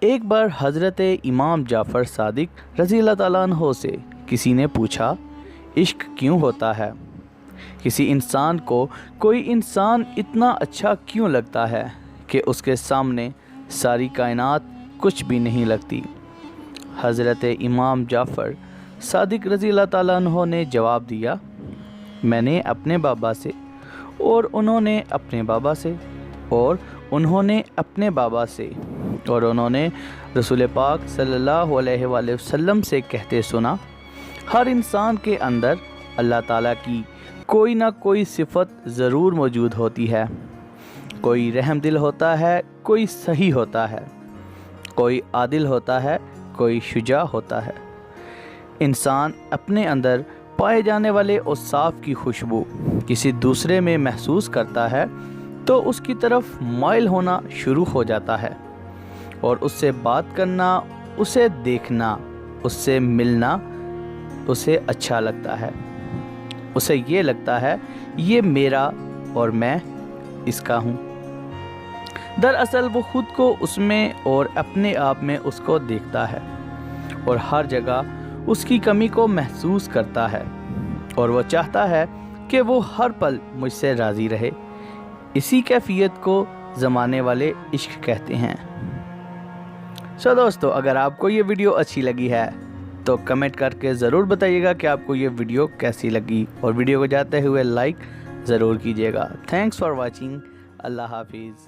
ایک بار حضرت امام جعفر صادق رضی اللہ تعالیٰ عنہ سے کسی نے پوچھا، عشق کیوں ہوتا ہے؟ کسی انسان کو کوئی انسان اتنا اچھا کیوں لگتا ہے کہ اس کے سامنے ساری کائنات کچھ بھی نہیں لگتی؟ حضرت امام جعفر صادق رضی اللہ تعالیٰ عنہ نے جواب دیا، میں نے اپنے بابا سے، اور انہوں نے اپنے بابا سے، اور انہوں نے اپنے بابا سے، اور انہوں نے رسول پاک صلی اللہ علیہ وآلہ وسلم سے کہتے سنا، ہر انسان کے اندر اللہ تعالیٰ کی کوئی نہ کوئی صفت ضرور موجود ہوتی ہے۔ کوئی رحم دل ہوتا ہے، کوئی صحیح ہوتا ہے، کوئی عادل ہوتا ہے، کوئی شجاع ہوتا ہے۔ انسان اپنے اندر پائے جانے والے اوصاف کی خوشبو کسی دوسرے میں محسوس کرتا ہے تو اس کی طرف مائل ہونا شروع ہو جاتا ہے، اور اس سے بات کرنا، اسے دیکھنا، اس سے ملنا اسے اچھا لگتا ہے۔ اسے یہ لگتا ہے یہ میرا اور میں اس کا ہوں۔ دراصل وہ خود کو اس میں اور اپنے آپ میں اس کو دیکھتا ہے، اور ہر جگہ اس کی کمی کو محسوس کرتا ہے، اور وہ چاہتا ہے کہ وہ ہر پل مجھ سے راضی رہے۔ اسی کیفیت کو زمانے والے عشق کہتے ہیں۔ دوستو، اگر آپ کو یہ ویڈیو اچھی لگی ہے تو کمنٹ کر کے ضرور بتائیے گا کہ آپ کو یہ ویڈیو کیسی لگی، اور ویڈیو کو جاتے ہوئے لائک ضرور کیجیے گا۔ Thanks for watching. اللہ حافظ۔